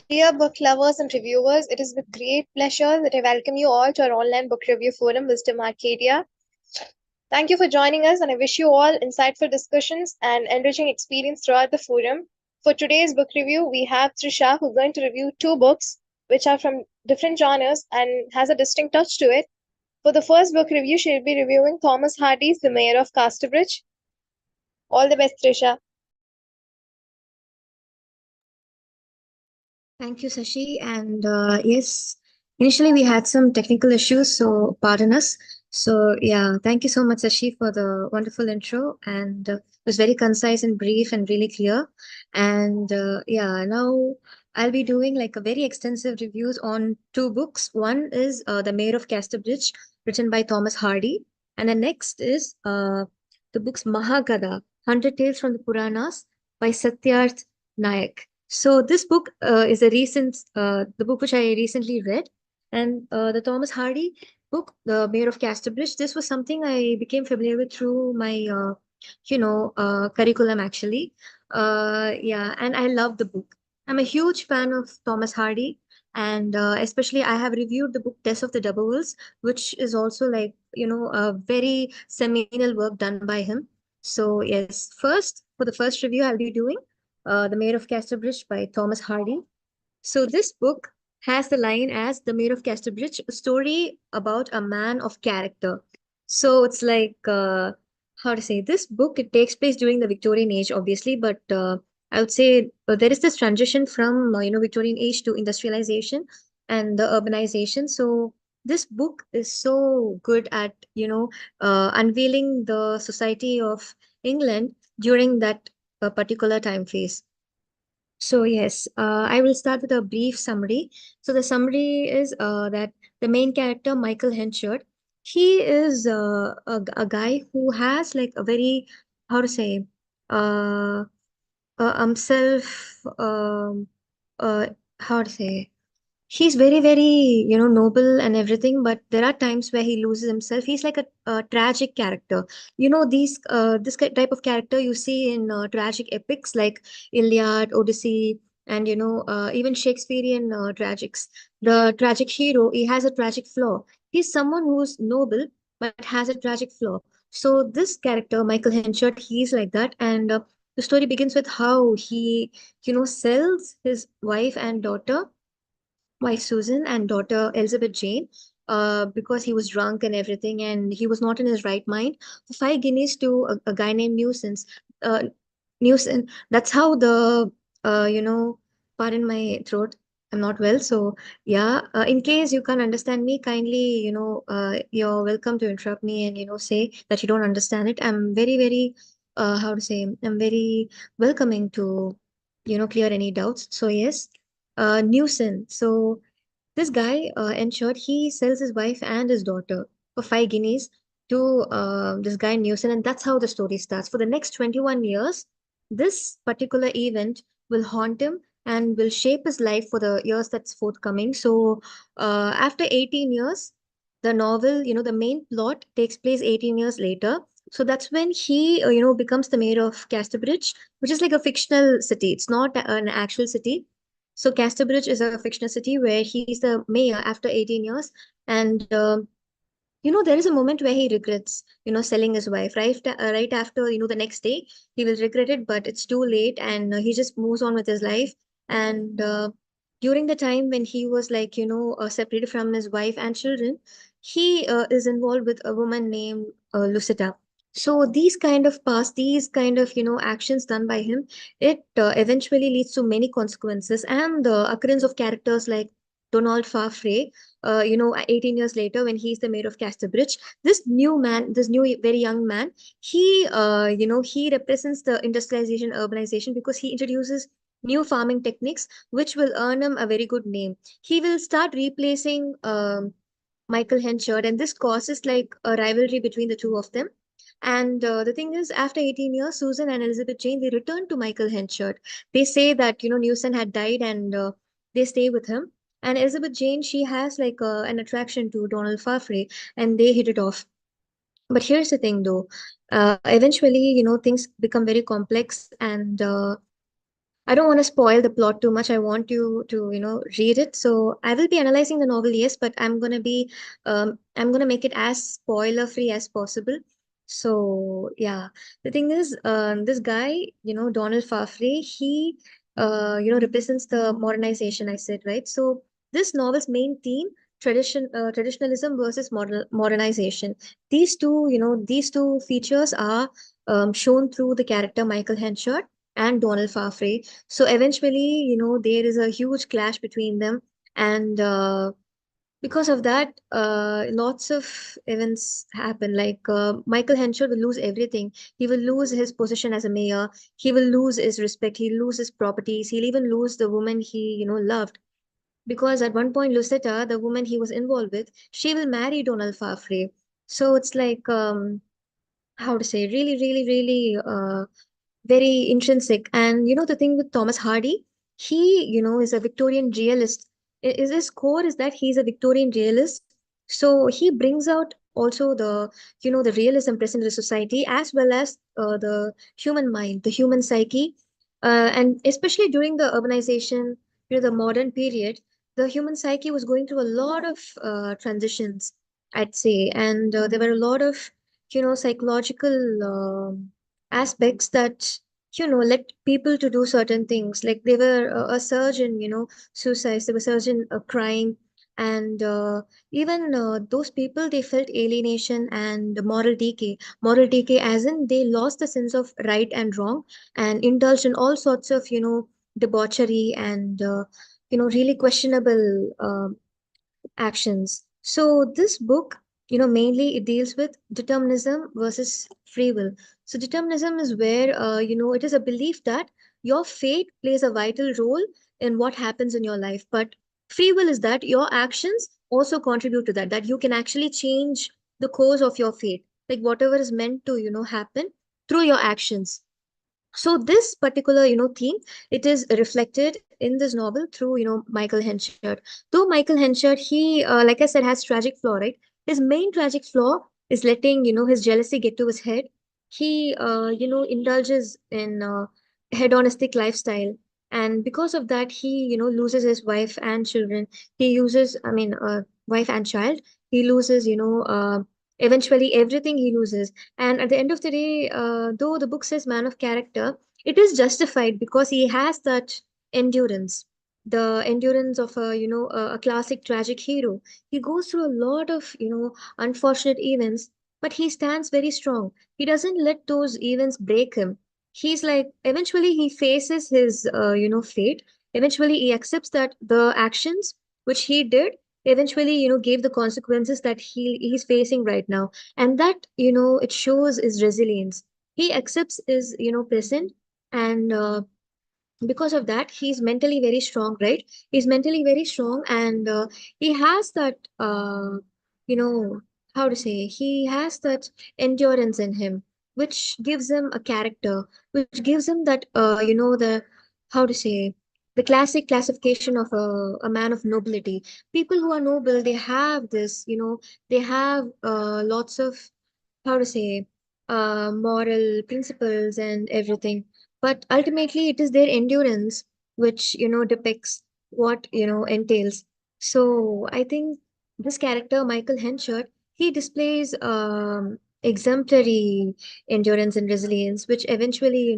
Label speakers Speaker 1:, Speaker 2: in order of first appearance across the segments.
Speaker 1: Dear book lovers and reviewers, it is with great pleasure that I welcome you all to our online book review forum, Wisdom Arcadia. Thank you for joining us, and I wish you all insightful discussions and enriching experience throughout the forum. For today's book review, we have Trisha, who's going to review two books which are from different genres and has a distinct touch to it. For the first book review, she'll be reviewing Thomas Hardy's The Mayor of Casterbridge. All the best, Trisha.
Speaker 2: Thank you, Sashi. And yes, initially we had some technical issues, so pardon us. So, yeah, thank you so much, Sashi, for the wonderful intro. And it was very concise and brief and really clear. And yeah, now I'll be doing like a very extensive reviews on two books. One is The Mayor of Casterbridge, written by Thomas Hardy. And the next is the books Mahagada, 100 Tales from the Puranas by Satyarth Nayak. So this book is the book which I recently read, and the Thomas Hardy book, The Mayor of Casterbridge. This was something I became familiar with through my, curriculum actually. Yeah, and I love the book. I'm a huge fan of Thomas Hardy, and especially I have reviewed the book Tess of the Doubles, which is also like a very seminal work done by him. So yes, first for the first review I'll be doing The Mayor of Casterbridge by Thomas Hardy. So this book has the line as The Mayor of Casterbridge, a story about a man of character. So it's like how to say this book, it takes place during the Victorian age, obviously, but I would say there is this transition from Victorian age to industrialization and the urbanization. So this book is so good at unveiling the society of England during that particular time phase. So yes, I will start with a brief summary. So the summary is that the main character, Michael Henchard, he is a guy who has like a very, how to say, uh, self, how to say, he's very, very, noble and everything, but there are times where he loses himself. He's like a tragic character. This type of character you see in tragic epics like Iliad, Odyssey, and even Shakespearean tragics. The tragic hero, he has a tragic flaw. He's someone who's noble but has a tragic flaw. So this character, Michael Henchard, he's like that, and the story begins with how he, sells his wife and daughter, wife Susan and daughter Elizabeth Jane, because he was drunk and everything, and he was not in his right mind, for 5 guineas to a guy named Nuisance. Nuisance. That's how the pardon my throat. I'm not well, so yeah. In case you can't understand me, kindly, you're welcome to interrupt me and say that you don't understand it. I'm very, very, how to say, I'm very welcoming to, clear any doubts. So yes, nuisance. So this guy ensured he sells his wife and his daughter for 5 guineas to this guy Newson, and that's how the story starts. For the next 21 years, this particular event will haunt him and will shape his life for the years that's forthcoming. So, after 18 years, the novel, the main plot takes place 18 years later. So that's when he, becomes the mayor of Casterbridge, which is like a fictional city. It's not an actual city. So Casterbridge is a fictional city where he's the mayor after 18 years. And, there is a moment where he regrets, selling his wife. Right after, the next day, he will regret it, but it's too late and he just moves on with his life. And during the time when he was like, separated from his wife and children, he is involved with a woman named Lucetta. So these kind of, actions done by him, it eventually leads to many consequences and the occurrence of characters like Donald Farfrae, 18 years later when he's the mayor of Casterbridge. This new, very young man, he represents the industrialization, urbanization because he introduces new farming techniques which will earn him a very good name. He will start replacing Michael Henchard, and this causes like a rivalry between the two of them. And the thing is, after 18 years, Susan and Elizabeth Jane, they return to Michael Henchard. They say that, Newson had died and they stay with him. And Elizabeth Jane, she has like an attraction to Donald Farfrae and they hit it off. But here's the thing though, eventually, things become very complex and I don't want to spoil the plot too much. I want you to, read it. So I will be analyzing the novel, yes, but I'm gonna make it as spoiler free as possible. So yeah, the thing is, this guy, Donald Farfrey, he, represents the modernization. I said right. So this novel's main theme, traditionalism versus modernization. These two features are shown through the character Michael Henshard and Donald Farfrey. So eventually, there is a huge clash between them, and because of that, lots of events happen. Like Michael Henshaw will lose everything. He will lose his position as a mayor. He will lose his respect. He'll lose his properties. He'll even lose the woman he, loved. Because at one point, Lucetta, the woman he was involved with, she will marry Donald Farfrey. So it's like, how to say, really, really, really very intrinsic. And the thing with Thomas Hardy, he, is a Victorian realist. Is his core is that he's a Victorian realist. So he brings out also the realism present in the society as well as the human mind, the human psyche, and especially during the urbanization, the modern period, the human psyche was going through a lot of transitions, I'd say, and there were a lot of psychological aspects that led people to do certain things. Like there were a surge in suicides, there was surge in crime, and even those people, they felt alienation and moral decay as in they lost the sense of right and wrong and indulged in all sorts of debauchery and really questionable actions. So this book, mainly it deals with determinism versus free will. So determinism is where, it is a belief that your fate plays a vital role in what happens in your life. But free will is that your actions also contribute to that, that you can actually change the course of your fate. Like whatever is meant to, happen through your actions. So this particular theme, it is reflected in this novel through Michael Henchard. Though Michael Henchard, he like I said, has tragic flaw, right? His main tragic flaw is letting his jealousy get to his head. He indulges in hedonistic lifestyle, and because of that he loses his wife and children. He uses I mean Wife and child. He loses eventually everything he loses. And at the end of the day, though the book says man of character, it is justified because he has that endurance, the endurance of a classic tragic hero. He goes through a lot of unfortunate events, but he stands very strong. He doesn't let those events break him. He's like eventually he faces his fate. Eventually he accepts that the actions which he did eventually gave the consequences that he's facing right now, and that it shows his resilience. He accepts his present, and because of that he's mentally very strong, right? He's mentally very strong, and he has that you know how to say, he has that endurance in him, which gives him a character, which gives him that the how to say, the classic classification of a man of nobility. People who are noble, they have this, they have lots of, how to say, moral principles and everything. But ultimately, it is their endurance which depicts what entails. So I think this character, Michael Henchard, he displays exemplary endurance and resilience, which eventually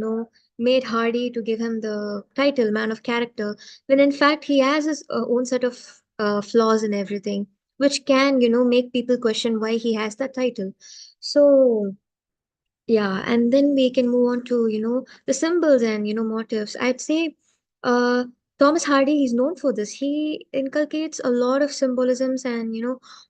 Speaker 2: made Hardy to give him the title Man of Character, when in fact he has his own set of flaws and everything, which can make people question why he has that title. So yeah, and then we can move on to, the symbols and, motifs. I'd say uh, Thomas Hardy is known for this. He inculcates a lot of symbolisms and,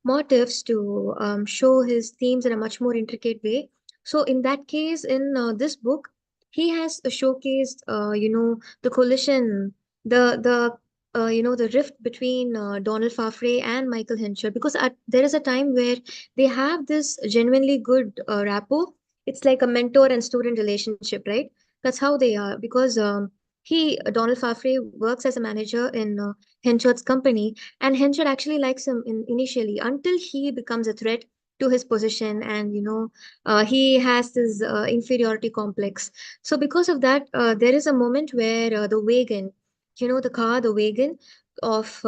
Speaker 2: motifs to show his themes in a much more intricate way. So in that case, in this book, he has showcased, the collision, the rift between Donald Farfrae and Michael Henchard, because there is a time where they have this genuinely good rapport. It's like a mentor and student relationship, right? That's how they are, because Donald Farfrae works as a manager in Henchard's company, and Henchard actually likes him initially until he becomes a threat. to his position, and he has this inferiority complex. So because of that, there is a moment where the wagon, the wagon of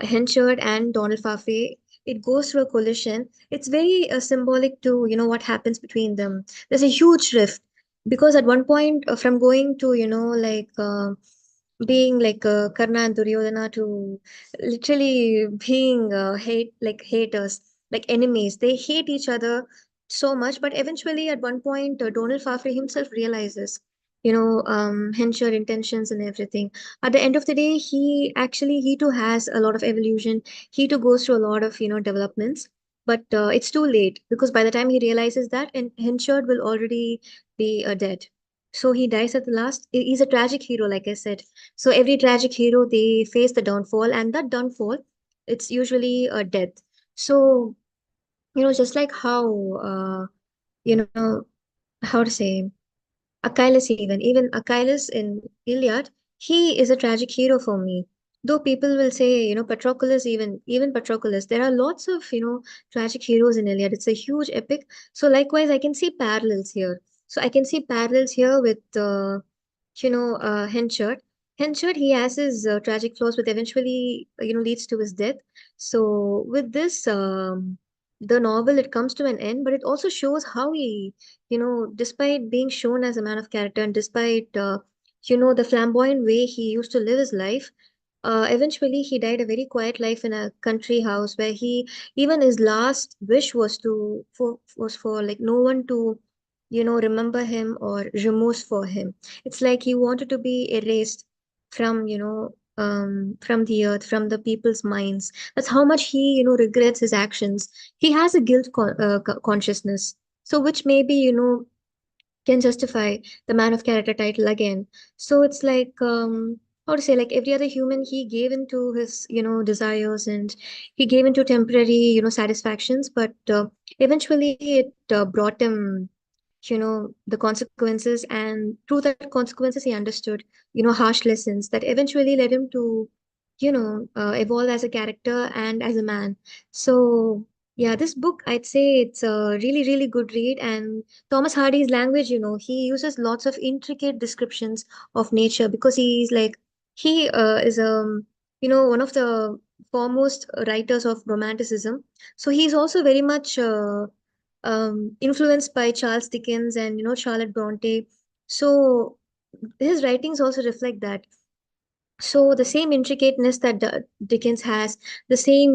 Speaker 2: Henchard and Donald Fafe, it goes through a collision. It's very symbolic to what happens between them. There's a huge rift because at one point, from going to being like Karna and Duryodhana to literally being haters, like enemies. They hate each other so much, but eventually at one point, Donald Fafe himself realizes, Henchard intentions and everything. At the end of the day, he too has a lot of evolution. He too goes through a lot of developments, but it's too late because by the time he realizes that, and Henchard will already be dead. So he dies at the last. He's a tragic hero, like I said. So every tragic hero, they face the downfall, and that downfall, it's usually a death. So just like how you know how to say, Achilles, even Achilles in Iliad, he is a tragic hero for me. Though people will say, Patroclus, even Patroclus, there are lots of tragic heroes in Iliad. It's a huge epic. So likewise, I can see parallels here. So I can see parallels here with Henchard. Henchard, he has his tragic flaws, but eventually, leads to his death. So with this, the novel, it comes to an end, but it also shows how he, despite being shown as a man of character and despite, the flamboyant way he used to live his life, eventually he died a very quiet life in a country house where he, even his last wish was for like no one to, remember him or remorse for him. It's like he wanted to be erased from, from the earth, from the people's minds. That's how much he, regrets his actions. He has a consciousness. So which maybe, can justify the man of character title again. So it's like how to say, like every other human, he gave into his desires, and he gave into temporary satisfactions, but eventually it brought him the consequences, and through that consequences he understood harsh lessons that eventually led him to evolve as a character and as a man. So yeah, this book, I'd say it's a really really good read. And Thomas Hardy's language, he uses lots of intricate descriptions of nature because he's like he is one of the foremost writers of romanticism. So he's also very much influenced by Charles Dickens and Charlotte Bronte. So his writings also reflect that. So the same intricateness that Dickens has, the same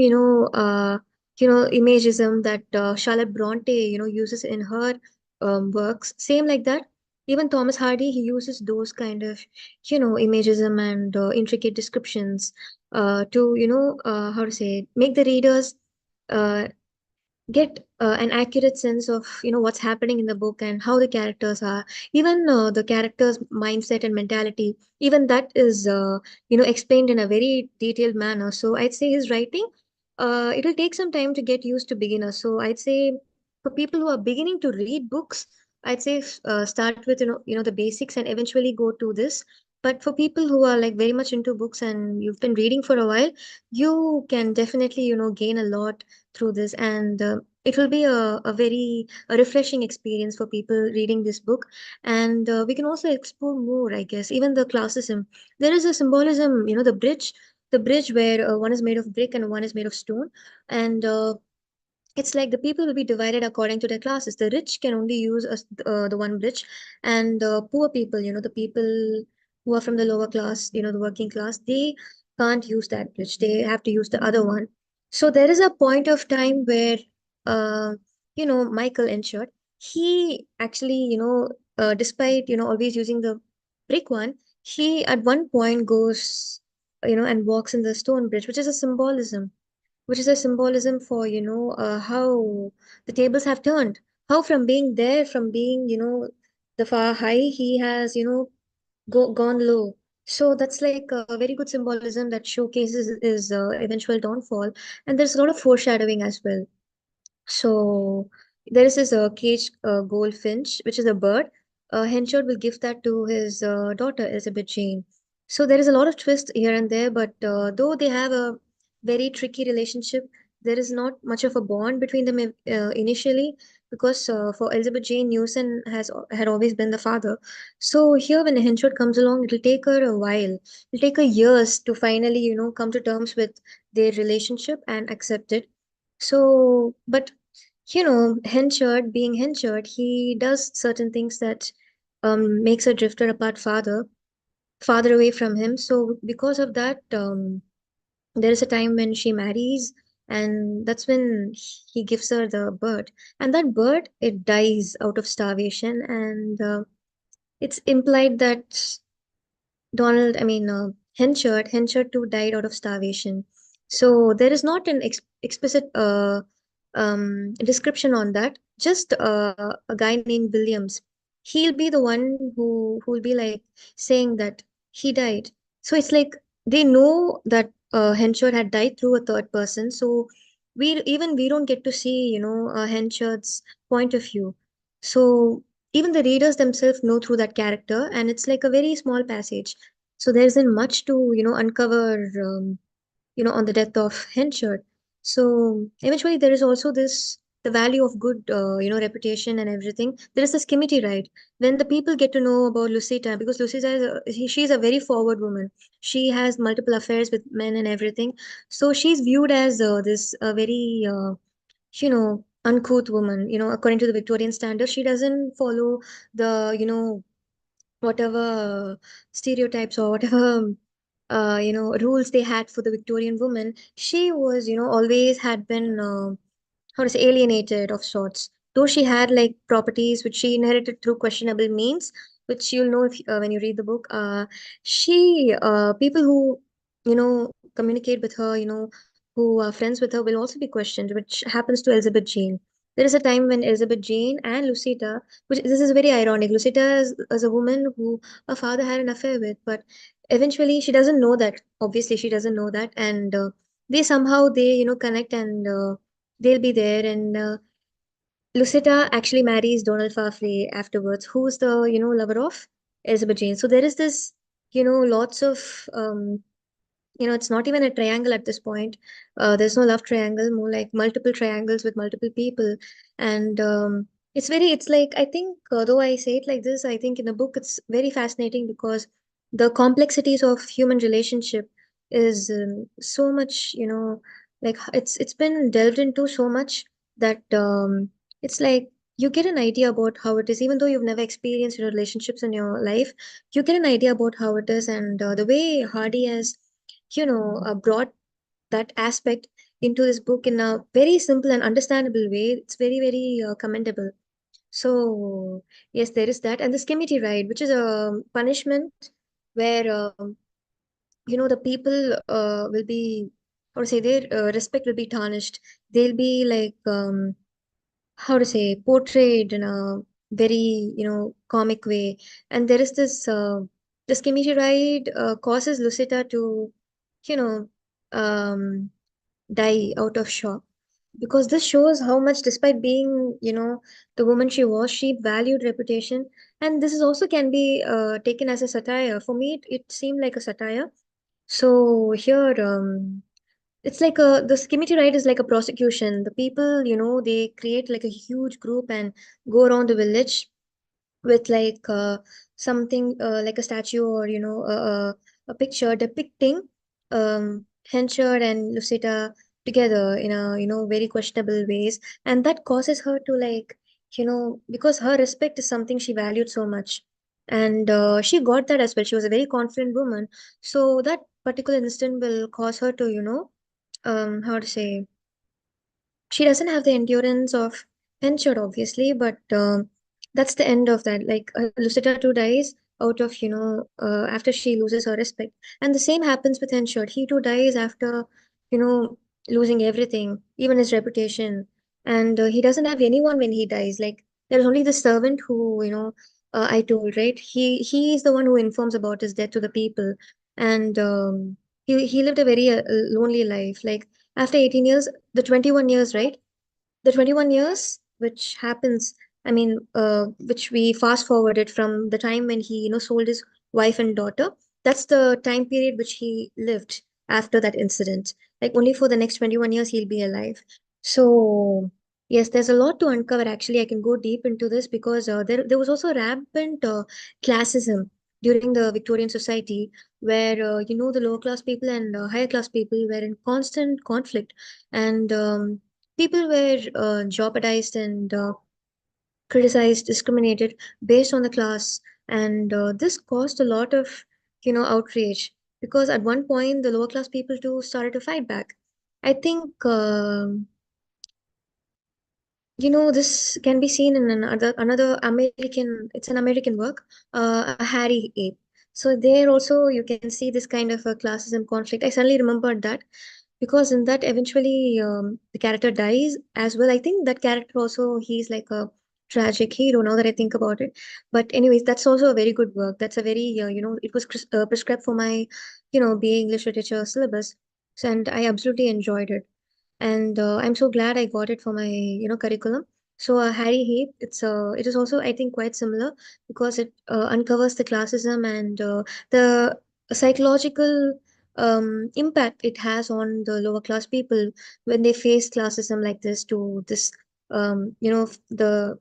Speaker 2: imagism that Charlotte Bronte uses in her works, same like that. Even Thomas Hardy, he uses those kind of imagism and intricate descriptions to how to say, make the readers uh, get an accurate sense of what's happening in the book and how the characters are, even the characters mindset and mentality, even that is explained in a very detailed manner. So I'd say his writing, it'll take some time to get used to beginners. So I'd say for people who are beginning to read books, I'd say start with the basics and eventually go to this. But for people who are like very much into books and you've been reading for a while, you can definitely gain a lot through this. And it will be a very refreshing experience for people reading this book. And we can also explore more, I guess, even the classism. There is a symbolism, the bridge where one is made of brick and one is made of stone. And it's like the people will be divided according to their classes. The rich can only use the one bridge, and poor people, the people who are from the lower class, the working class, they can't use that bridge. They have to use the other one. So there is a point of time where, uh, Michael ensured he actually, despite always using the brick one, he at one point goes, and walks in the stone bridge, which is a symbolism for how the tables have turned, how from being there, from being the far high, he has gone low. So that's like a very good symbolism that showcases his eventual downfall. And there's a lot of foreshadowing as well. So there is this caged goldfinch, which is a bird. Henchard will give that to his daughter, Elizabeth Jane. So there is a lot of twist here and there, but though they have a very tricky relationship, there is not much of a bond between them initially, because for Elizabeth Jane, Newson had always been the father. So here, when Henshot comes along, it'll take her a while. It'll take her years to finally, come to terms with their relationship and accept it. So, but Henchard, being Henchard, he does certain things that makes her drifter apart farther away from him. So because of that, there is a time when she marries, and that's when he gives her the bird. And that bird, it dies out of starvation, and it's implied that Henchard too died out of starvation. So there is not an explicit description on that. Just a guy named Williams. He'll be the one who will be like saying that he died. So it's like they know that Henchard had died through a third person. So we don't get to see Henchard's point of view. So even the readers themselves know through that character, and it's like a very small passage, so there isn't much to, uncover, on the death of Henchard. So eventually there is also the value of good, reputation and everything. There is the skimity, right? When the people get to know about Lucita, because Lucita she's a very forward woman. She has multiple affairs with men and everything. So she's viewed as this very, uncouth woman, according to the Victorian standard. She doesn't follow the, whatever stereotypes or whatever rules they had for the Victorian woman. She was, always had been how to say, alienated of sorts. Though she had like properties which she inherited through questionable means, which you'll know if when you read the book. She People who communicate with her, who are friends with her, will also be questioned, which happens to Elizabeth Jane. There is a time when Elizabeth Jane and Lucita, which this is very ironic. Lucita is a woman who her father had an affair with, but eventually she doesn't know that. Obviously, she doesn't know that, and they connect, and they'll be there. And Lucetta actually marries Donald Farfley afterwards, who's the lover of Elizabeth Jane. So there is this lots of it's not even a triangle at this point. There's no love triangle, more like multiple triangles with multiple people. And it's like, I think, though I say it like this, I think in the book it's very fascinating because the complexities of human relationship is so much, like it's been delved into so much that it's like you get an idea about how it is, even though you've never experienced relationships in your life. You get an idea about how it is, and the way Hardy has brought that aspect into this book in a very simple and understandable way. It's very, very commendable. So, yes, there is that. And the skimity ride, which is a punishment where, the people will be, how to say, their respect will be tarnished. They'll be like, how to say, portrayed in a very, comic way. And there is the skimity ride causes Lucita to, you know, um, die out of shock. Because this shows how much, despite being, the woman she was, she valued reputation. And this is also can be taken as a satire. For me, it seemed like a satire. So here, it's like the skimity ride is like a prosecution. The people, they create like a huge group and go around the village with like something like a statue, or a picture depicting Henchard and Lucita together in a very questionable ways, and that causes her to like because her respect is something she valued so much, and she got that as well. She was a very confident woman, so that particular instant will cause her to how to say, she doesn't have the endurance of Henchard, obviously, but that's the end of that. Like Lucetta too dies out of after she loses her respect, and the same happens with Henchard. He too dies after you know losing everything, even his reputation, and he doesn't have anyone when he dies. Like there's only the servant who I told, right. He is the one who informs about his death to the people, and he lived a very lonely life. Like after 18 years, the 21 years, right? The 21 years, which happens, I mean, which we fast forwarded from the time when he, sold his wife and daughter. That's the time period which he lived after that incident. like only for the next 21 years he'll be alive. So yes, there's a lot to uncover. Actually, I can go deep into this because there was also rampant classism during the Victorian society, where the lower class people and higher class people were in constant conflict, and people were jeopardized and criticized, discriminated based on the class, and this caused a lot of outrage, because at one point the lower class people too started to fight back. I think this can be seen in another American. It's an American work, a Harry Ape. So there also you can see this kind of a classism conflict. I suddenly remembered that because in that eventually the character dies as well. I think that character also, he's like a tragic hero now that I think about it. But anyways, that's also a very good work. That's a very it was prescribed for my BA English literature syllabus, so, and I absolutely enjoyed it, and I'm so glad I got it for my curriculum. So Harry Heap, it is also, I think, quite similar, because it uncovers the classism and the psychological impact it has on the lower class people when they face classism like this, to this the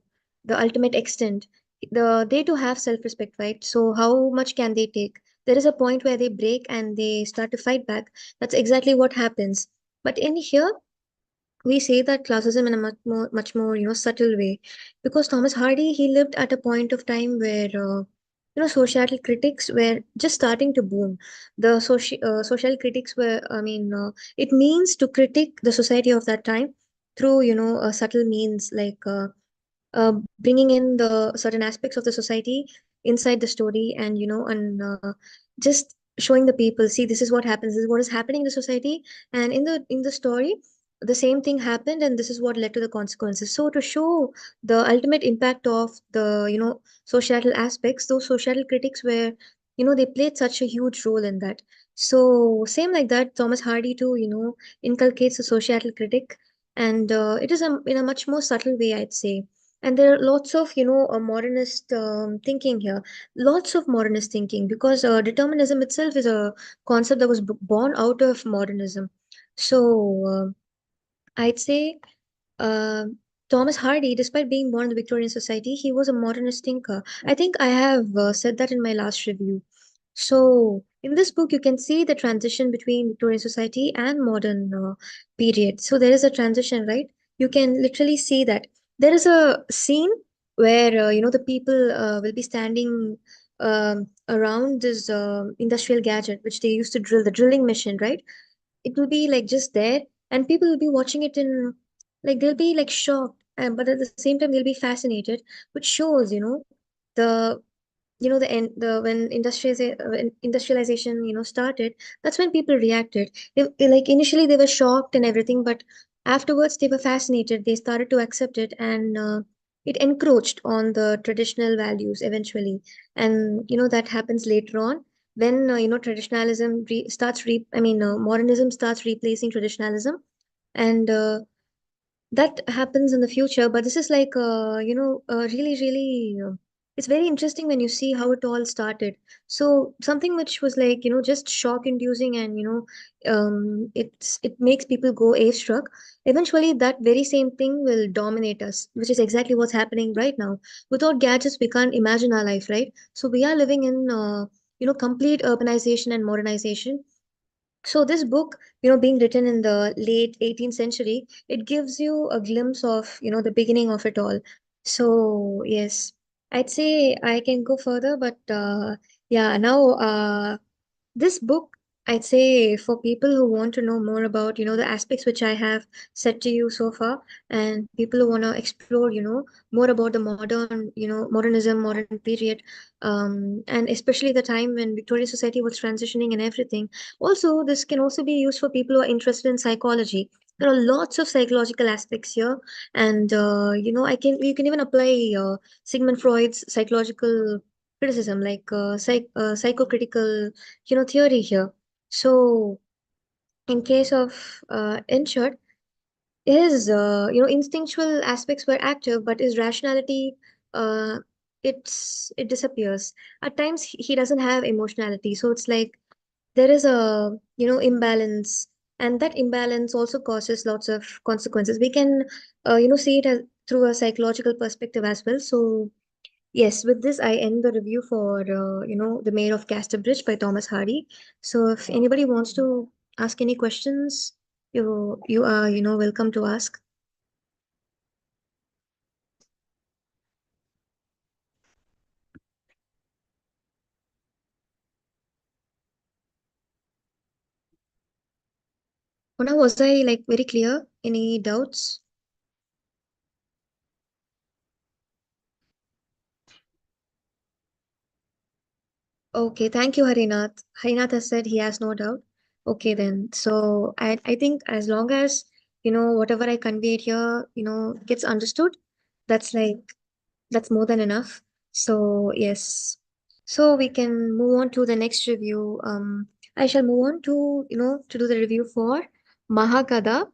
Speaker 2: ultimate extent. They too have self-respect, right? So how much can they take? There is a point where they break and they start to fight back. That's exactly what happens. But in here, we say that classism in a much more subtle way, because Thomas Hardy, he lived at a point of time where social critics were just starting to boom. The social critics were, I mean, it means to critique the society of that time through subtle means, like bringing in the certain aspects of the society inside the story, and just showing the people, see, this is what happens, this is what is happening in the society, and in the story the same thing happened, and this is what led to the consequences. So to show the ultimate impact of the societal aspects, those societal critics were, they played such a huge role in that. So same like that, Thomas Hardy too inculcates a societal critic, and it is in a much more subtle way, I'd say. And there are lots of modernist thinking here, lots of modernist thinking, because determinism itself is a concept that was born out of modernism. So I'd say uh, Thomas Hardy, despite being born in the Victorian society, he was a modernist thinker. I think I have said that in my last review. So, in this book, you can see the transition between Victorian society and modern period. So, there is a transition, right? You can literally see that. There is a scene where, the people will be standing around this industrial gadget, which they used to drill, the drilling machine, right? It will be like just there, and people will be watching it in, like, they'll be like shocked, but at the same time, they'll be fascinated, which shows, the the end the when industrialization started. That's when people reacted. Like, initially they were shocked and everything, but afterwards they were fascinated, they started to accept it, and it encroached on the traditional values eventually. And that happens later on, when traditionalism modernism starts replacing traditionalism, and that happens in the future. But this is like really really it's very interesting when you see how it all started. So something which was like just shock inducing, and it makes people go awestruck. Eventually that very same thing will dominate us, which is exactly what's happening right now. Without gadgets we can't imagine our life, right? So we are living in complete urbanization and modernization. So this book, being written in the late 18th century, it gives you a glimpse of, the beginning of it all. So yes, I'd say I can go further, but yeah, now this book, I'd say, for people who want to know more about, the aspects which I have said to you so far, and people who want to explore, more about the modernism, modern period, and especially the time when Victorian society was transitioning and everything. Also, this can also be used for people who are interested in psychology. There are lots of psychological aspects here, and you can even apply Sigmund Freud's psychological criticism, like psychocritical theory here. So in case of in short, his instinctual aspects were active, but his rationality, uh it disappears. At times he doesn't have emotionality, so it's like there is a imbalance and that imbalance also causes lots of consequences. We can see it as through a psychological perspective as well. So yes, with this I end the review for The Mayor of Casterbridge by Thomas Hardy. So if anybody wants to ask any questions, you are welcome to ask. Mona, was I like very clear? Any doubts? Okay, thank you, Harinath. Harinath has said he has no doubt. Okay, then. So I think as long as, whatever I conveyed here, gets understood, that's like, that's more than enough. So yes. So we can move on to the next review. I shall move on to do the review for Mahakada,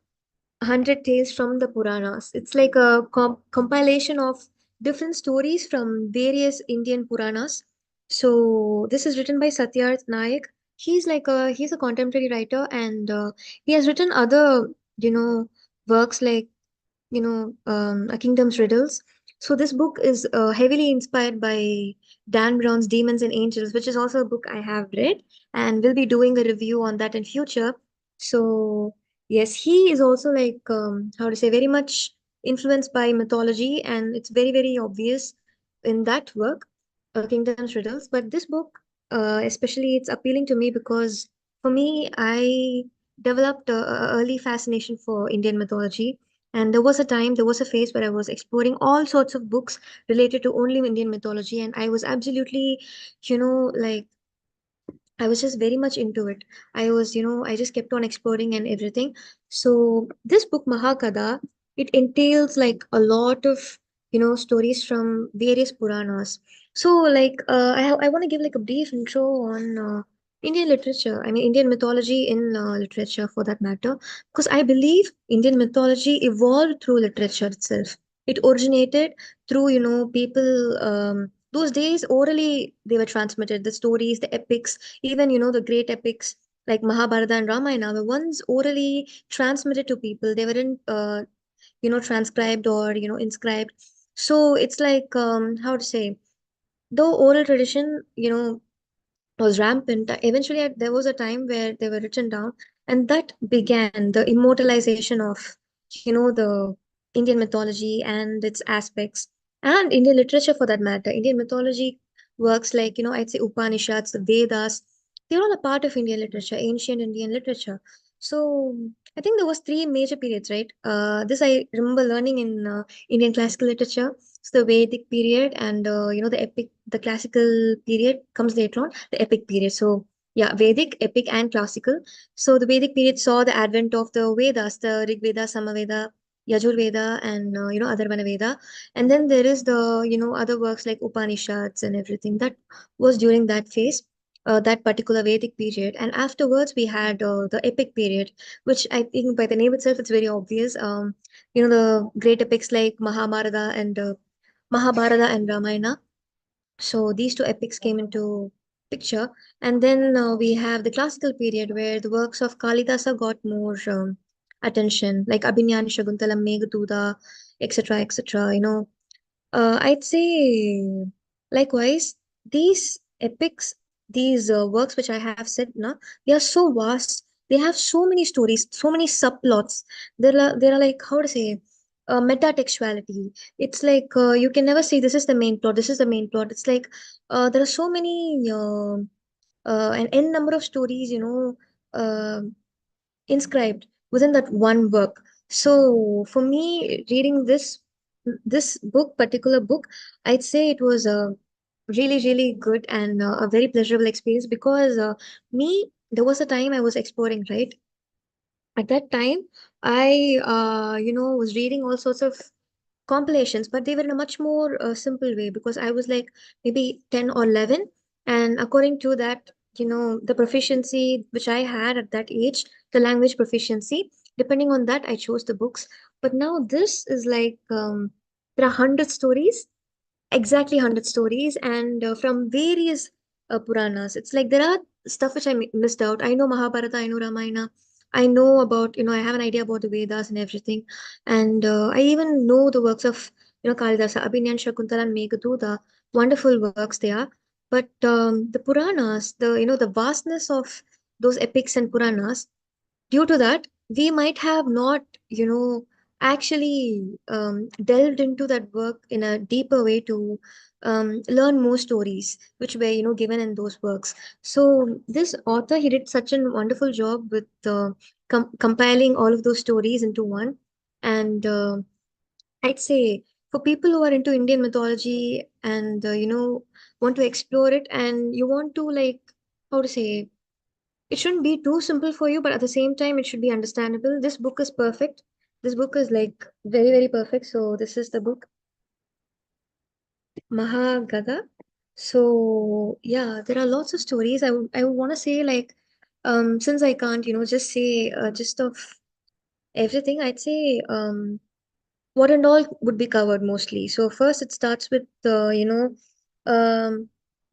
Speaker 2: 100 Tales from the Puranas. It's like a compilation of different stories from various Indian Puranas. So this is written by Satyarth Naik. He's a contemporary writer, and he has written other works like A Kingdom's Riddles. So this book is heavily inspired by Dan Brown's Demons and Angels, which is also a book I have read, and we'll be doing a review on that in future. So yes, he is also like how to say, very much influenced by mythology, and it's very very obvious in that work, Kingdom's Riddles. But this book, especially, it's appealing to me because for me, I developed a early fascination for Indian mythology, and there was a phase where I was exploring all sorts of books related to only Indian mythology, and I was absolutely, like I was just very much into it. I just kept on exploring and everything. So this book, Mahakada, it entails like a lot of, stories from various Puranas. So like, I want to give like a brief intro on Indian literature. I mean, Indian mythology in literature for that matter, because I believe Indian mythology evolved through literature itself. It originated through, people, those days orally they were transmitted, the stories, the epics, even, the great epics like Mahabharata and Ramayana were once orally transmitted to people. They weren't, transcribed or, inscribed. So it's like, how to say, though oral tradition, was rampant, eventually there was a time where they were written down, and that began the immortalization of, the Indian mythology and its aspects, and Indian literature for that matter. Indian mythology works like, I'd say Upanishads, the Vedas, they're all a part of Indian literature, ancient Indian literature. So I think there was three major periods, right? This I remember learning in Indian classical literature. So the Vedic period and the classical period comes later on, the epic period. So yeah, Vedic, epic, and classical. So the Vedic period saw the advent of the Vedas, the Rig Veda, Samaveda, Yajur Veda, and Atharvana Veda. And then there is the other works like Upanishads and everything that was during that phase. That particular Vedic period, and afterwards we had the epic period, which I think by the name itself it's very obvious. The great epics like Mahabharata and Ramayana. So these two epics came into picture, and then we have the classical period where the works of Kalidasa got more attention, like Abhinyani Shakuntalam, Meghaduta, etc., etc. I'd say likewise, these epics, these works which I have said, they are so vast. They have so many stories, so many subplots. There are like, how to say, metatextuality. It's like you can never say this is the main plot. This is the main plot. It's like there are so many an n number of stories, inscribed within that one work. So for me, reading this particular book, I'd say it was a really, really good and a very pleasurable experience because there was a time I was exploring, right? At that time, I, was reading all sorts of compilations, but they were in a much more simple way because I was like maybe 10 or 11. And according to that, the proficiency which I had at that age, the language proficiency, depending on that, I chose the books. But now this is like, there are 100 stories, exactly 100 stories, and from various Puranas. It's like there are stuff which I missed out. I know Mahabharata, I know Ramayana, I know about, I have an idea about the Vedas and everything. And I even know the works of, Kalidasa, Abhinyan, Shakuntala, and Meghaduta. Wonderful works they are. But the Puranas, the vastness of those epics and Puranas, due to that, we might have not, actually delved into that work in a deeper way to learn more stories which were, given in those works. So this author, he did such a wonderful job with compiling all of those stories into one. And I'd say for people who are into Indian mythology and, want to explore it, and you want to, like, how to say, it shouldn't be too simple for you, but at the same time, it should be understandable. This book is perfect. This book is like very, very perfect. So this is the book Mahagada. So yeah, there are lots of stories. I would want to say, like, since I can't, just say gist of everything, I'd say what and all would be covered mostly. So first, it starts with um,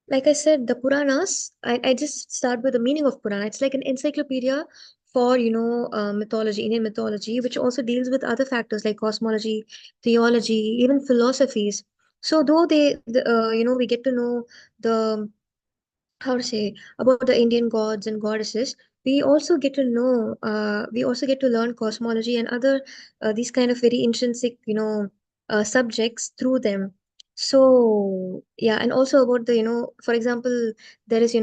Speaker 2: like I said, the Puranas. I just start with the meaning of Purana. It's like an encyclopedia for mythology, Indian mythology, which also deals with other factors like cosmology, theology, even philosophies. So though we get to know the how to say about the Indian gods and goddesses, we also get to learn cosmology and other these kind of very intrinsic, subjects through them. So yeah, and also about the, for example, there is,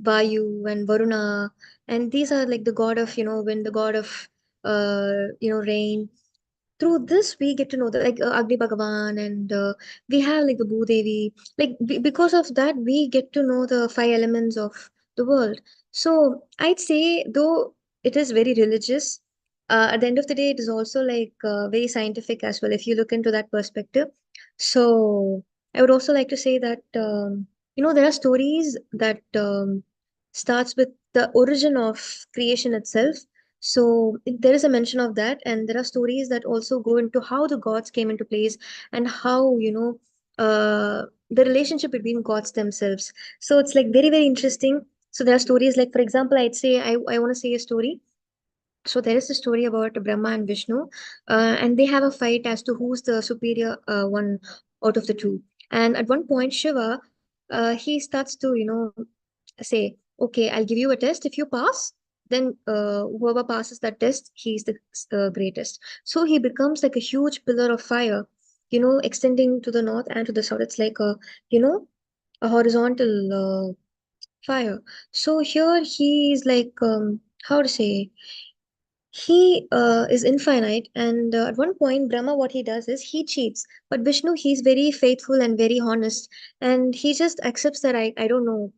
Speaker 2: Vayu and Varuna, and these are like the god of, wind, the god of rain. Through this we get to know the like Agni Bhagavan, and we have like the Bhudevi. Like because of that, we get to know the five elements of the world. So I'd say, though it is very religious, at the end of the day, it is also like very scientific as well, if you look into that perspective. So I would also like to say that there are stories that starts with the origin of creation itself. So there is a mention of that, and there are stories that also go into how the gods came into place, and how, the relationship between gods themselves. So it's like very, very interesting. So there are stories like, for example, I'd say I want to say a story. So there is a story about Brahma and Vishnu, and they have a fight as to who's the superior one out of the two. And at one point, Shiva, he starts to, say, okay, I'll give you a test. If you pass, then whoever passes that test, he's the greatest. So he becomes like a huge pillar of fire, extending to the north and to the south. It's like you know, a horizontal fire. So here he is like, how to say, he is infinite, and at one point, Brahma, what he does is he cheats. But Vishnu, he's very faithful and very honest, and he just accepts that I don't know,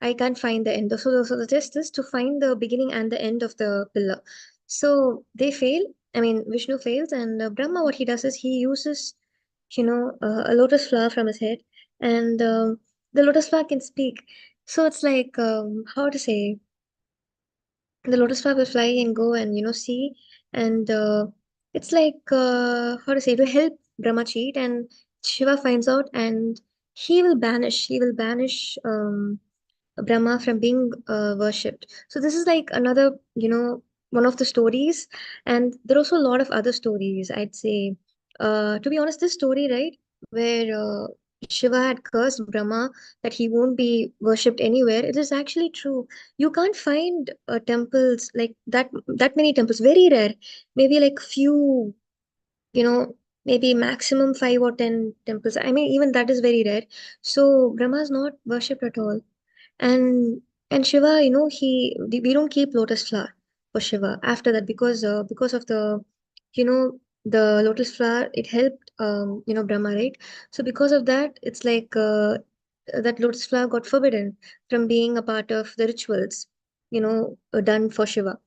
Speaker 2: I can't find the end. So the test is to find the beginning and the end of the pillar. So they fail. I mean, Vishnu fails, and Brahma, what he does is he uses, a lotus flower from his head, and the lotus flower can speak. So it's like, how to say, the lotus flower will fly and go and see, and it's like, how to say, it will help Brahma cheat, and Shiva finds out, and he will banish Brahma from being worshipped. So this is like another, one of the stories, and there are also a lot of other stories, I'd say. To be honest, this story, right, where Shiva had cursed Brahma that he won't be worshipped anywhere, it is actually true. You can't find temples like that many temples, very rare. Maybe like few, you know, maybe maximum 5 or 10 temples. I mean, even that is very rare. So Brahma is not worshipped at all. And Shiva, we don't keep lotus flower for Shiva after that, because of the lotus flower, it helped Brahma, right? So because of that, it's like that lotus flower got forbidden from being a part of the rituals, done for Shiva.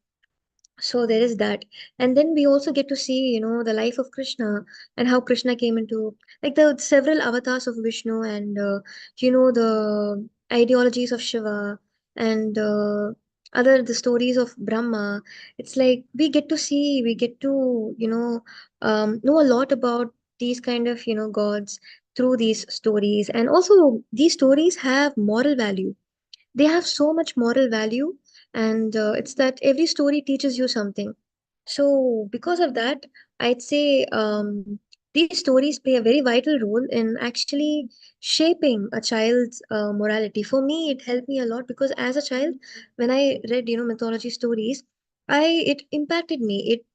Speaker 2: So there is that. And then we also get to see, the life of Krishna, and how Krishna came into, like, the several avatars of Vishnu, and the ideologies of Shiva, and other the stories of Brahma. It's like we get to know a lot about these kind of gods through these stories. And also these stories have moral value. They have so much moral value, and it's that every story teaches you something. So because of that, I'd say these stories play a very vital role in actually shaping a child's morality. For me, it helped me a lot because as a child, when I read, mythology stories, I it impacted me. It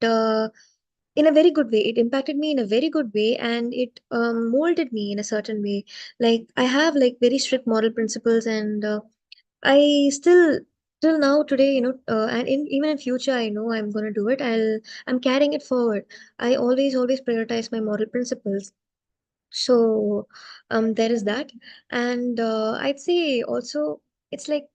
Speaker 2: in a very good way. It impacted me in a very good way, and it molded me in a certain way. Like I have like very strict moral principles, and I still till now today, and even in future, I know I'm gonna do it. I'm carrying it forward. I always prioritize my moral principles. So there is that, and I'd say also it's like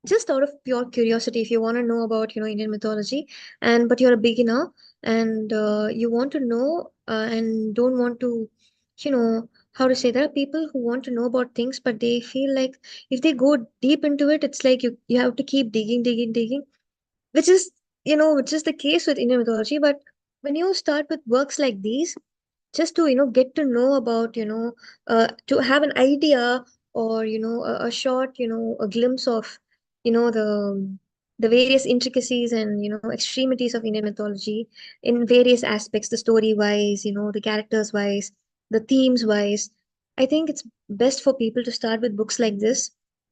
Speaker 2: just out of pure curiosity, if you want to know about Indian mythology, and but you're a beginner, and you want to know and don't want to, how to say, there are people who want to know about things, but they feel like if they go deep into it, it's like you have to keep digging, which is which is the case with Indian mythology. But when you start with works like these, just to get to know about to have an idea, or a short, a glimpse of the various intricacies and extremities of Indian mythology in various aspects, the story wise, the characters wise, the themes wise. I think it's best for people to start with books like this,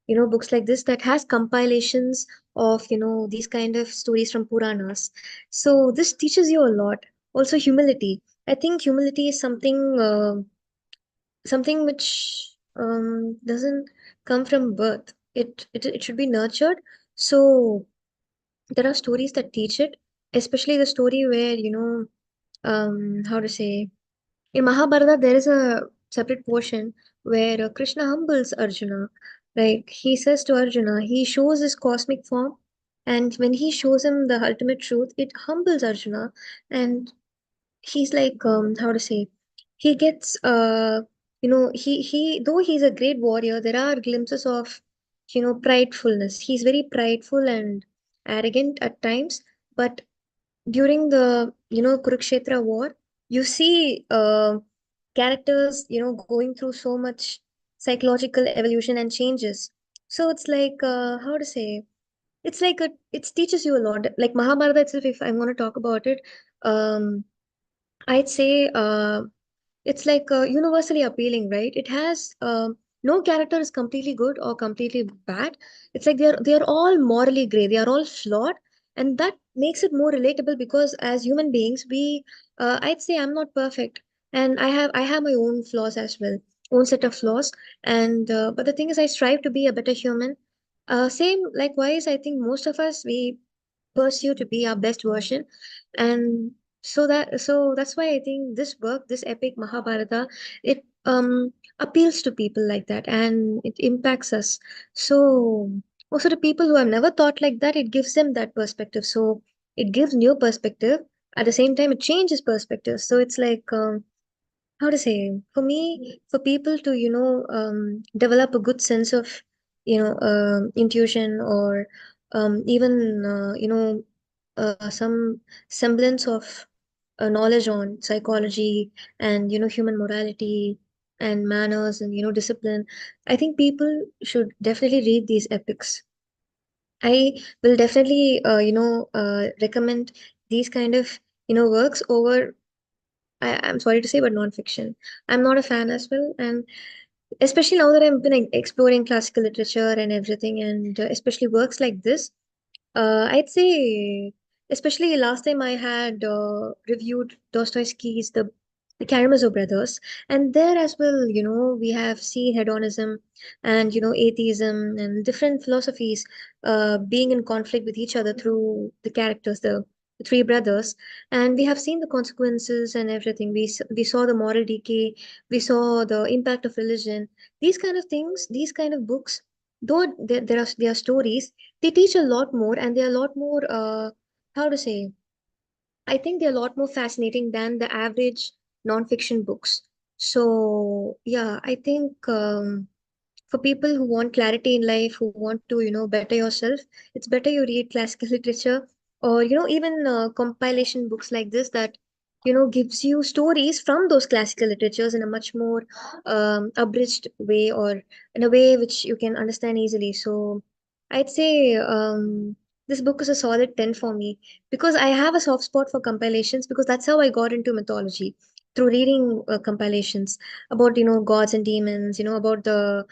Speaker 2: books like this that has compilations of these kind of stories from Puranas. So this teaches you a lot. Also humility. I think humility is something which doesn't come from birth. It should be nurtured. So there are stories that teach it, especially the story where how to say, in Mahabharata there is a separate portion where Krishna humbles Arjuna. Like he says to Arjuna, he shows his cosmic form, and when he shows him the ultimate truth, it humbles Arjuna, and he's like how to say, he gets he though he's a great warrior, there are glimpses of pridefulness. He's very prideful and arrogant at times, but during the Kurukshetra war, you see characters going through so much psychological evolution and changes. So it's like how to say, it's like it teaches you a lot. Like Mahabharata itself, if I'm going to talk about it, um I'd say it's like universally appealing, right? It has no character is completely good or completely bad. It's like they're all morally gray. They are all flawed, and that makes it more relatable because as human beings, I'd say I'm not perfect, and I have my own flaws as well, own set of flaws. And but the thing is, I strive to be a better human. Same likewise, I think most of us we pursue to be our best version, and so that's why I think this work, this epic Mahabharata, it appeals to people like that, and it impacts us. So also the people who have never thought like that, it gives them that perspective. So it gives new perspective. At the same time, it changes perspective. So it's like how to say, for me, for people to develop a good sense of intuition, or even some semblance of knowledge on psychology and human morality and manners and discipline. I think people should definitely read these epics. I will definitely recommend these kind of works over, I'm sorry to say, but non-fiction. I'm not a fan as well, and especially now that I've been exploring classical literature and everything, and especially works like this, I'd say, especially last time I had reviewed Dostoevsky's the Karamazov brothers, and there as well, we have seen hedonism and atheism and different philosophies being in conflict with each other through the characters, the three brothers, and we have seen the consequences and everything. We saw the moral decay, we saw the impact of religion. These kind of things, these kind of books, though there are stories, they teach a lot more, and they're a lot more how to say, I think they're a lot more fascinating than the average non-fiction books. So yeah, I think for people who want clarity in life, who want to better yourself, it's better you read classical literature, or even compilation books like this that gives you stories from those classical literatures in a much more abridged way, or in a way which you can understand easily. So I'd say this book is a solid 10 for me because I have a soft spot for compilations because that's how I got into mythology through reading compilations about, gods and demons, about the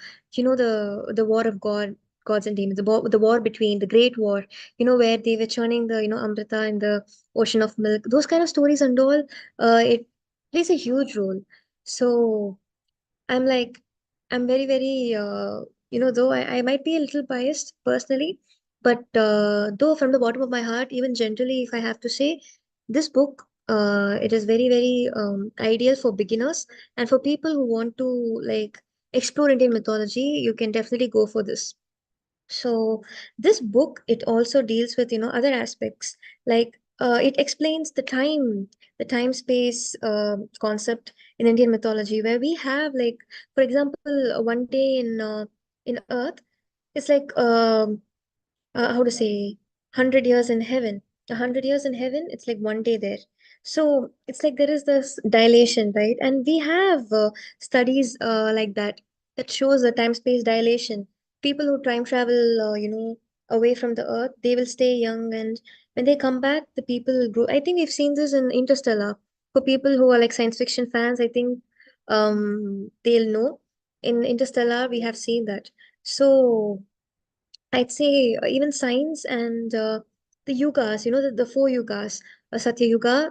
Speaker 2: war of gods and demons, the war between the Great War, where they were churning the, Amrita in the ocean of milk. Those kind of stories and all, it plays a huge role. So I'm like, I'm very, very, though I might be a little biased personally, but though from the bottom of my heart, even generally, if I have to say, this book, it is very, very ideal for beginners and for people who want to like explore Indian mythology, you can definitely go for this. So this book, it also deals with, other aspects like it explains the time space concept in Indian mythology, where we have like, for example, one day in Earth, it's like how to say 100 years in heaven. 100 years in heaven, it's like one day there. So it's like there is this dilation, right? And we have studies like that shows the time space dilation. People who time travel away from the earth, they will stay young, and when they come back the people will grow. I think we've seen this in Interstellar. For people who are like science fiction fans, I think they'll know. In Interstellar we have seen that. So I'd say even science and the yugas, the four yugas, Satya Yuga,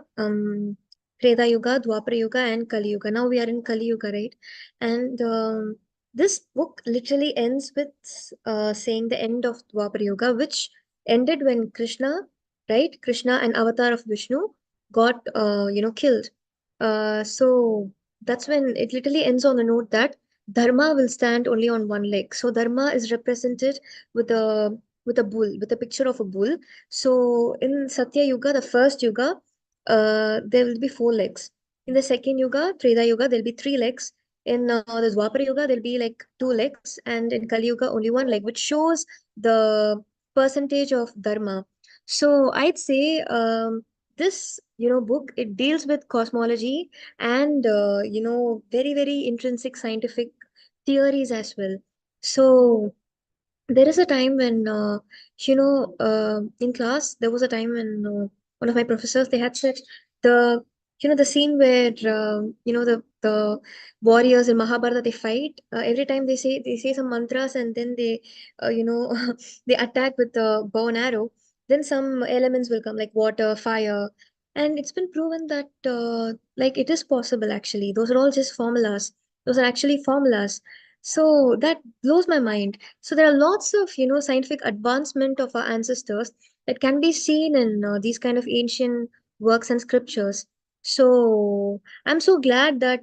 Speaker 2: Treta Yuga, Dwapara Yuga, and Kali Yuga. Now we are in Kali Yuga, right? And this book literally ends with saying the end of Dwapara Yuga, which ended when Krishna, right? Krishna, an avatar of Vishnu, got killed. So that's when it literally ends on the note that Dharma will stand only on one leg. So Dharma is represented with a bull, with a picture of a bull. So in Satya Yuga, the first Yuga, there will be four legs. In the second Yuga, Treta Yuga, there'll be three legs. In the Dwapara Yuga, there'll be like two legs, and in Kali Yuga, only one leg, which shows the percentage of Dharma. So I'd say this, book, it deals with cosmology and very, very intrinsic scientific theories as well. So there is a time when in class there was a time when one of my professors, they had said the the scene where the warriors in Mahabharata, they fight, every time they say some mantras, and then they they attack with the bow and arrow, then some elements will come like water, fire, and it's been proven that like it is possible. Actually, those are all just formulas. Those are actually formulas. So that blows my mind. So there are lots of, scientific advancement of our ancestors that can be seen in these kind of ancient works and scriptures. So I'm so glad that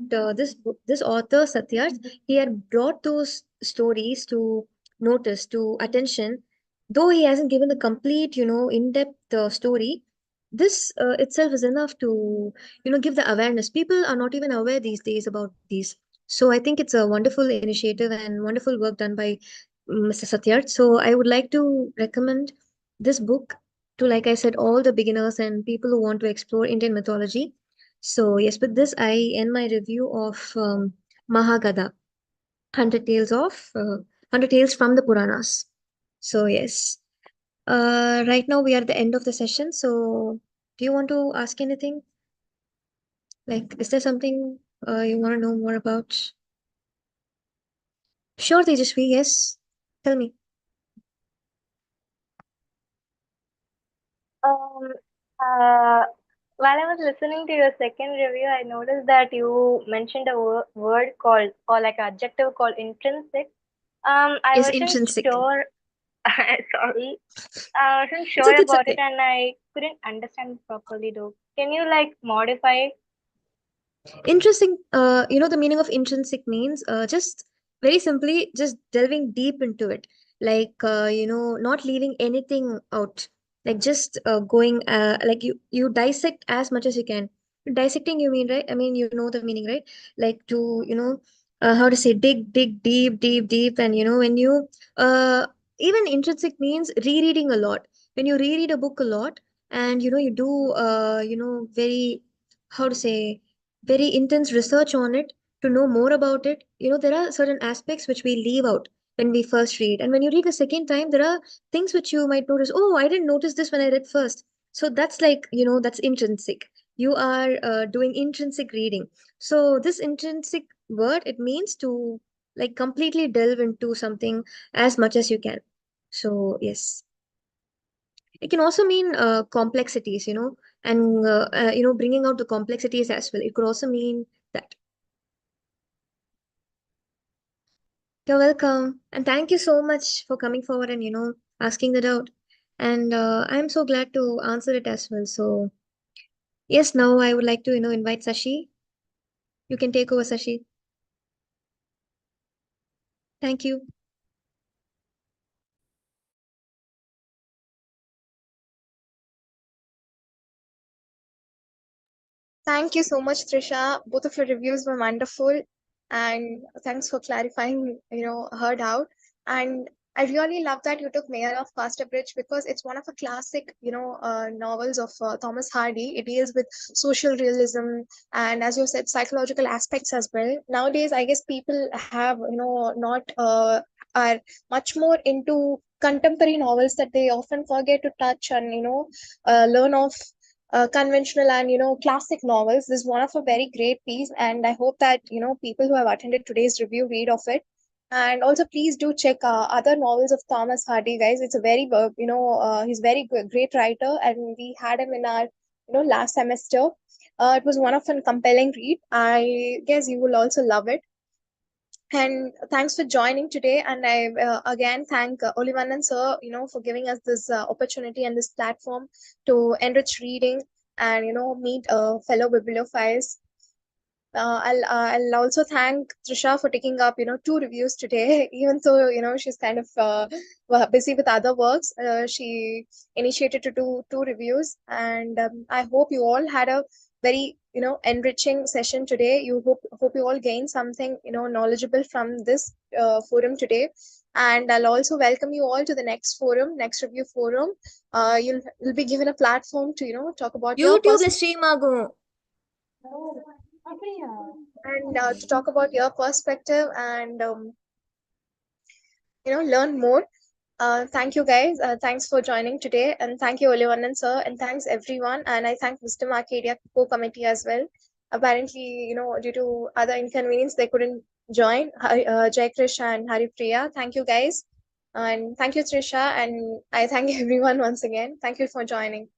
Speaker 2: this author Satyarth, he had brought those stories to notice, to attention. Though he hasn't given the complete, in-depth story, this itself is enough to, give the awareness. People are not even aware these days about these. So I think it's a wonderful initiative and wonderful work done by Mr. Satyarth. So I would like to recommend this book to, like I said, all the beginners and people who want to explore Indian mythology. So yes, with this, I end my review of Mahagada, 100 Tales of 100 Tales from the Puranas. So yes, right now we are at the end of the session. So do you want to ask anything? Like, is there something you want to know more about? Sure, Tejasvi, yes. Tell me.
Speaker 3: Um, uh, while I was listening to your second review, I noticed that you mentioned a word called, or like adjective called intrinsic. I
Speaker 2: Yes,
Speaker 3: wasn't
Speaker 2: intrinsic.
Speaker 3: sure. Sorry, I wasn't
Speaker 2: It's
Speaker 3: sure
Speaker 2: okay, it's
Speaker 3: about it,
Speaker 2: okay.
Speaker 3: and I couldn't understand it properly. Though, can you like modify it?
Speaker 2: Interesting. The meaning of intrinsic means just very simply just delving deep into it. Like, not leaving anything out. Like just going, like you dissect as much as you can. Dissecting, you mean, right? I mean, you know the meaning, right? Like to, how to say, dig deep, deep, deep. And, when uh, even intrinsic means rereading a lot. When you reread a book a lot and, you do, very, how to say, very intense research on it to know more about it. There are certain aspects which we leave out. when we first read. And when you read the second time, there are things which you might notice, oh, I didn't notice this when I read first. So that's like, that's intrinsic. You are doing intrinsic reading. So this intrinsic word, it means to like completely delve into something as much as you can. So yes, it can also mean complexities, and bringing out the complexities as well. It could also mean that. You're welcome. And thank you so much for coming forward and, asking that out. And I'm so glad to answer it as well. So, yes, now I would like to, invite Sashi. You can take over, Sashi. Thank you.
Speaker 1: Thank you so much, Trisha. Both of your reviews were wonderful, and thanks for clarifying, her doubt. And I really love that you took Mayor of Casterbridge because it's one of a classic, novels of Thomas Hardy. It deals with social realism and, as you said, psychological aspects as well. Nowadays, I guess people have, not are much more into contemporary novels that they often forget to touch and, learn of conventional and classic novels. This is one of a very great piece, and I hope that people who have attended today's review read of it. And also, please do check other novels of Thomas Hardy, guys. It's a very he's very good, great writer, and we had him in our last semester. It was one of a compelling read. I guess you will also love it. And thanks for joining today. And I again thank Olivanan sir, for giving us this opportunity and this platform to enrich reading and meet fellow bibliophiles. I'll also thank Trisha for taking up two reviews today, even though she's kind of busy with other works. She initiated to do two reviews, and I hope you all had a very enriching session today. You hope you all gained something knowledgeable from this forum today. And I'll also welcome you all to the next forum, next review forum. You'll be given a platform to talk about your
Speaker 2: யூடியூப்ல
Speaker 1: personal
Speaker 2: stream ஆகும்.
Speaker 1: and to talk about your perspective and learn more. Thank you guys. Thanks for joining today, and thank you Olivanan sir, and thanks everyone. And I thank Wisdom Arcadia co-committee as well. Apparently, due to other inconvenience, they couldn't join. Jai Krish and Hari Priya. Thank you guys, and thank you Trisha, and I thank everyone once again. Thank you for joining.